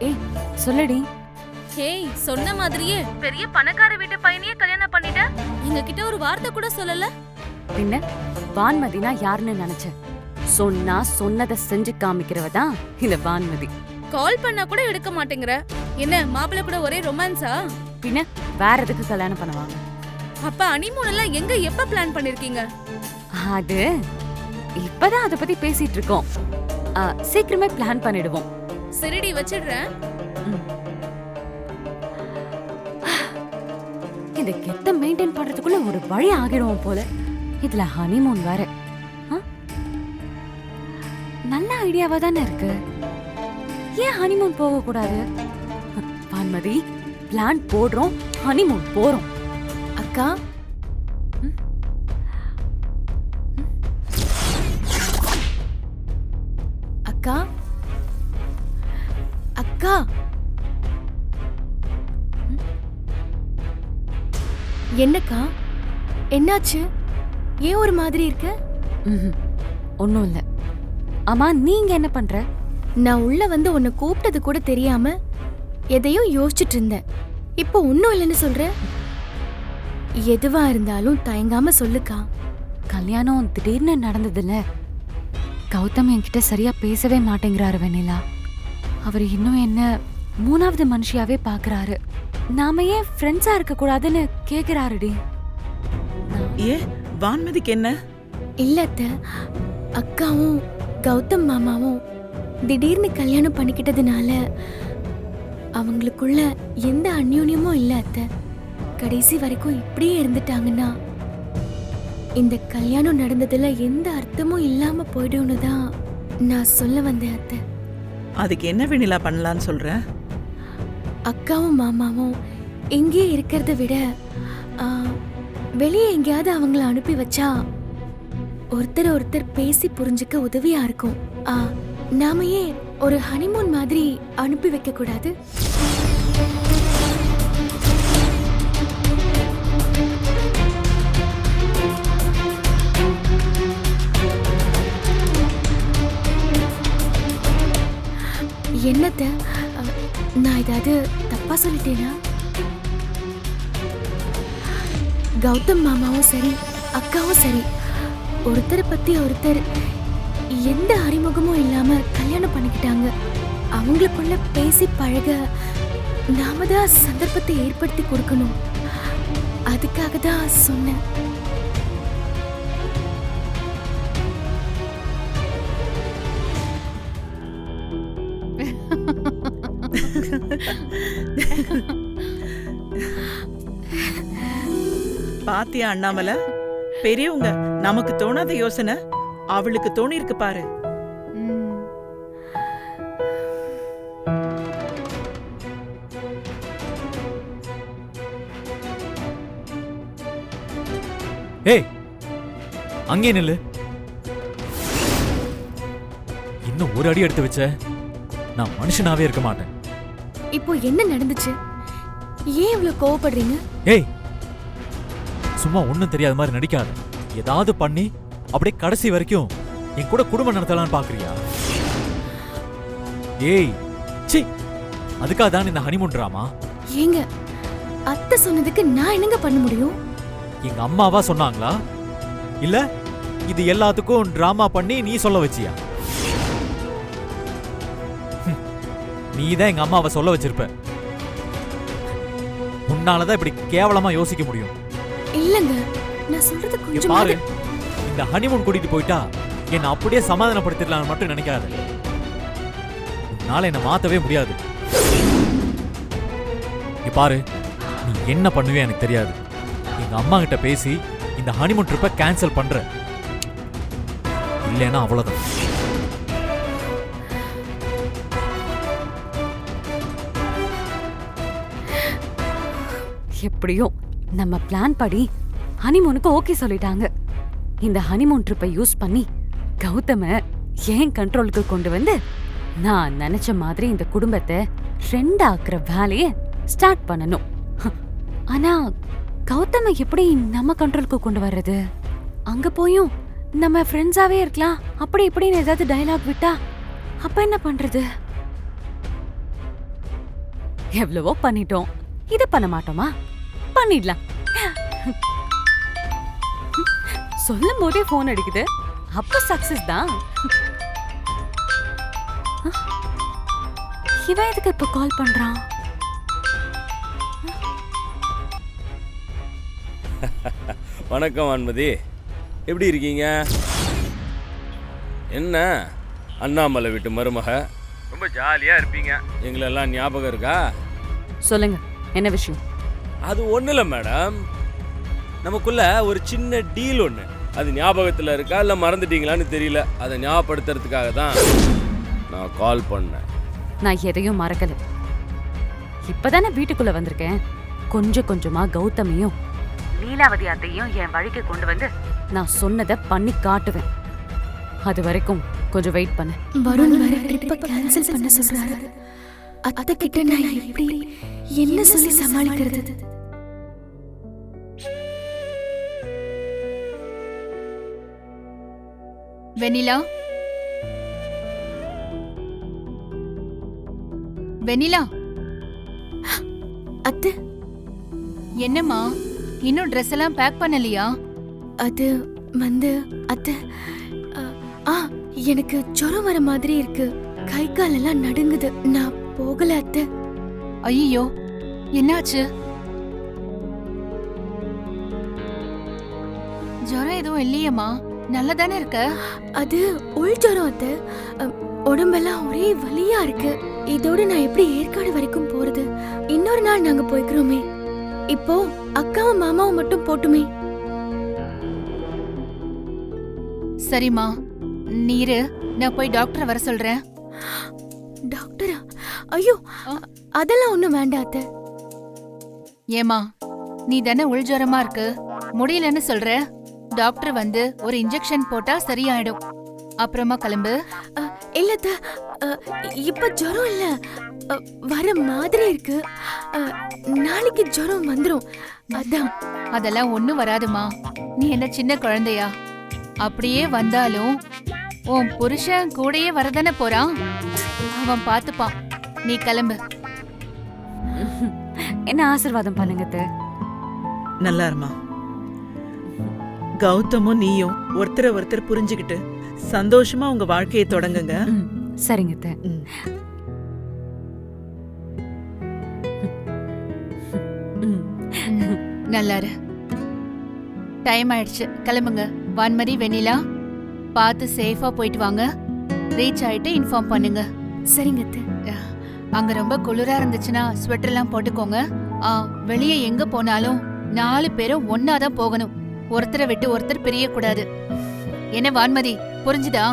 ஏய் சொல்லடி. ஹேய், சொன்ன மாதிரியே பெரிய பணக்கார வீட்டு பையனையே கல்யாணம் பண்ணிட்ட. எங்க கிட்ட ஒரு வார்த்தை கூட சொல்லல. பின்ன வான்மதினா யாருன்னு நினைச்ச? சொன்னா சொன்னதை செஞ்சு காமிக்கிறவ தான் இந்த வான்மதி. கால் பண்ணா கூட எடுக்க மாட்டேங்கிற. என்ன மாப்பிள்ளை கூட ஒரே ரொமான்ஸா? பின்ன வேற எதுக்கு கல்யாணம் பண்ணுவாங்க? அப்ப ஹனிமூன் எல்லாம் எங்க எப்ப பிளான் பண்ணிருக்கீங்க? அது இப்பதான் அத பத்தி பேசிட்டு இருக்கோம். சீக்கிரமே பிளான் பண்ணிடுவோம். சரிடி, வச்சிடுறேன். இந்த கெத்த மெயின்டைன் பண்றதுக்குள்ள ஒரு வழி ஆகிடுவோம் போல. இதுல ஹனிமூன் வேற. நல்ல ஐடியாவா தானே இருக்கு. ஏன் ஹனிமூன் போக கூடாது? வான்மதி, பிளான் போடுறோம், ஹனிமூன் போறோம். அக்கா, அக்கா, அக்கா, என்னக்கா என்னாச்சு? ஏன் ஒரு மாதிரி இருக்க? ஒன்னும் இல்ல. ஆமா, நீங்க என்ன பண்ற? நான் உள்ள வந்து உன்னை கூப்பிட்டது கூட தெரியாம எதையும் யோசிச்சுட்டு இருந்தேன். இப்போ ஒன்னும் இல்லைன்னு சொல்ற. எதுவா இருந்தாலும் தயங்காம சொல்லுக்கா. கல்யாணம் திடீர்னு நடந்ததுல கௌதம் என்கிட்ட சரியா பேசவே மாட்டேங்கிறாரு வெண்ணிலா. அவர் இன்னும் என்ன மூணாவது மனுஷியாவே பாக்குறாரு. நாம ஏன் ஃப்ரெண்ட்ஸா இருக்க கூடாதுன்னு கேக்குறாருடி. ஏ வான்மதிக்கு என்ன? இல்லத்த, அக்காவும் கௌதம் மாமாவும் திடீர்னு கல்யாணம் பண்ணிக்கிட்டதுனால அவங்களுக்குள்ள எந்த அந்யோன்யமும் இல்ல அத்த. கடைசி வரைக்கும் இப்படியே இருந்துட்டாங்கன்னா இந்த கல்யாணம் நடந்ததுல எந்த அர்த்தமும் இல்லாம போயிடும்னு தான் நான் சொல்ல வந்தேன் அத்த. அதுக்கு என்ன வெண்ணிலா பண்ணலான்னு சொல்ற? அக்காவும் மாமாவும் இங்கே இருக்கிறத விட வெளியே எங்கேயாவது அவங்கள அனுப்பி வச்சா ஒருத்தர் ஒருத்தர் பேசி புரிஞ்சுக்க உதவியா இருக்கும். நாம ஏன் ஒரு ஹனிமூன் மாதிரி அனுப்பி வைக்க கூடாது? என்னத்த, நான் ஏதாவது தப்பா சொல்லிட்டேனா? கௌதம் மாமாவும் சரி, அக்காவும் சரி, ஒருத்தரை பத்தி ஒருத்தர் எந்த அறிமுகமும் இல்லாம கல்யாணம் பண்ணிக்கிட்டாங்க. அவங்களுக்குள்ள பேசி பழக நாம தான் சந்தர்ப்பத்தை ஏற்படுத்தி கொடுக்கணும். அதுக்காக தான் சொன்னேன். பாத்தியா அண்ணாமலை, பெரியவங்க நமக்கு தோணாத யோசனை அவளுக்கு தோணி இருக்கு பாரு. ஏய், அங்கே நில்லு. இன்னும் ஒரு அடி எடுத்து வச்ச நான் மனுஷனாவே இருக்க மாட்டேன். இப்போ என்ன நடந்துச்சு? ஏன் இவ்வளவு கோவப்படுறீங்க? ஏய், சும்மா ஒண்ணும் தெரியாத மாதிரி நடிக்காத. ஏதாவது பண்ணி அப்படியே கடைசி வரைக்கும் என் கூட குடும்பம் நடத்தலான்னு பாக்குறியா? ஏய், சி, அதுக்காக தான் இந்த ஹனிமூன் டிராமா. ஏங்க, அத்தை சொன்னதுக்கு நான் என்னங்க பண்ண முடியும்? எங்க அம்மாவா சொன்னாங்களா, இல்ல இது எல்லாத்துக்கும் டிராமா பண்ணி நீ சொல்ல வச்சியா? நீ தான் எங்க அம்மாவை சொல்ல வச்சிருப்ப. உன்னாலதான் இப்படி கேவலமா யோசிக்க முடியும். இல்லங்க, நான் சொல்றது கொஞ்சம் பாரு, இந்த ஹனிமூன் கூட்டிட்டு போயிட்டா என்ன அப்படியே சமாதானப்படுத்திடலாம் மட்டும் நினைக்காத. உன்னால என்ன மாத்தவே முடியாது. பாரு, நீ என்ன பண்ணுவே எனக்கு தெரியாது. எங்க அம்மா கிட்ட பேசி இந்த ஹனிமூன் ட்ரிப்பை கேன்சல் பண்ற, இல்லைன்னா அவ்வளவுதான். எப்படியோ நம்ம பிளான் படி ஹனிமூனுக்கு ஓகே சொல்லிட்டாங்க. இந்த ஹனிமூன் ட்ரிப்பை யூஸ் பண்ணி கௌதம ஏன் கண்ட்ரோலுக்கு கொண்டு வந்து நான் நினைச்ச மாதிரி இந்த குடும்பத்தை ரெண்டாக்குற வேலைய ஸ்டார்ட் பண்ணணும். ஆனா கௌதம எப்படி நம்ம கண்ட்ரோலுக்கு கொண்டு வர்றது? அங்க போயும் நம்ம ஃப்ரெண்ட்ஸாவே இருக்கலாம், அப்படி இப்படின்னு ஏதாவது டயலாக் விட்டா அப்ப என்ன பண்றது? எவ்வளவோ பண்ணிட்டோம், இத பண்ண மாட்டோமா? பண்ணிடலாம். சொல்லும் போதே போன் அடிக்குது, அப்ப சக்சஸ் தான். இவன் எதுக்கு இப்ப கால் பண்றான்? வணக்கம் வான்மதி, எப்படி இருக்கீங்க? என்ன அண்ணாமலை வீட்டு மருமக, ரொம்ப ஜாலியாக இருப்பீங்க. எங்களெல்லாம் ஞாபகம் இருக்கா? சொல்லுங்க, என்ன விஷயம்? அது ஒன்றும் இல்லை மேடம், நமக்குள்ள ஒரு சின்ன டீல் ஒன்று, அது ஞாபகத்தில் இருக்கா இல்லை மறந்துட்டீங்களான்னு தெரியல. அதை ஞாபகப்படுத்துறதுக்காக தான் நான் கால் பண்ணேன். நான் எதையும் மறக்கல. இப்பதானே வீட்டுக்குள்ள வந்திருக்கேன். கொஞ்சம் கொஞ்சமா கௌதமியும் லீலாவதி அத்தையும் என் வழிக்கு கொண்டு வந்து நான் சொன்னதை பண்ணி காட்டுவேன். அது வரைக்கும் கொஞ்சம் வெயிட் பண்ணு. வருண் வர ட்ரிப்பை கேன்சல் பண்ண சொல்றாரு. அத்தை கிட்ட நான் எப்படி என்ன சொல்லி சமாளிக்கிறது? வெண்ணிலா, வெண்ணிலா. அத்தை, என்னம்மா இன்னும் ட்ரெஸ் எல்லாம் பேக் பண்ணலையா? அது வந்து அத்தை, எனக்கு ஜுரம் வர மாதிரி இருக்கு. கை கால் எல்லாம் நடுங்குது. நான் போகல அத்தை. ஐயோ, என்னாச்சு? ஜுரம் எதுவும் இல்லையம்மா, நல்லதானே இருக்க? அது உள் ஜுரம் அத்தை. உடம்பெல்லாம் ஒரே வலியா இருக்கு. இதோட நான் எப்படி ஏற்காடு வரைக்கும் போறது? இன்னொரு நாள் நாங்க போய்க்கிறோமே. இப்போ அக்காவும் மாமாவும் மட்டும் போட்டுமே. சரிம்மா, நீரு, நான் போய் டாக்டரை வர சொல்றேன். டாக்டரா? ஐயோ, அதெல்லாம் ஒண்ணும் வேண்டாம் அத்தை. ஏமா, நீ தானே உள் ஜுரமா இருக்கு, முடியலன்னு சொல்ற. டாக்டர் வந்து ஒரு இன்ஜெக்ஷன் போட்டா சரியாயிடும். அப்புறமா கிளம்பு. இல்ல அத்தை, இப்ப ஜுரம் இல்ல, வர மாதிரி இருக்கு. நாளைக்கு ஜுரம் வந்துரும். அதான். அதெல்லாம் ஒண்ணும் வராதுமா. நீ என்ன சின்ன குழந்தையா? அப்படியே வந்தாலும் உன் புருஷன் கூடயே வரதானே போறான், அவன் பாத்துப்பான். நீ கிளம்பு. என்ன ஆசீர்வாதம் பண்ணுங்க அத்தை. நல்லா இருமா. கௌதமும் நீயும் ஒருத்தரை ஒருத்தர் புரிஞ்சுக்கிட்டு சந்தோஷமா உங்க வாழ்க்கையை தொடங்குங்க. சரிங்க அத்தை. நல்லாரு. டைம் ஆயிடுச்சு, கிளம்புங்க. வான்மதி, வெண்ணிலா, பார்த்து சேஃபா போயிட்டு வாங்க. ரீச் ஆயிட்டு இன்ஃபார்ம் பண்ணுங்க. சரிங்க அத்தை. அங்க ரொம்ப குளிரா இருந்துச்சுன்னா ஸ்வெட்டர் எல்லாம் போட்டுக்கோங்க. வெளியே எங்க போனாலும் 4 பேரும் ஒன்னாதான் போகணும். ஒருத்தரை விட்டு ஒருத்தர் பிரியக்கூடாது. என்ன வான்மதி, புரிஞ்சுதா?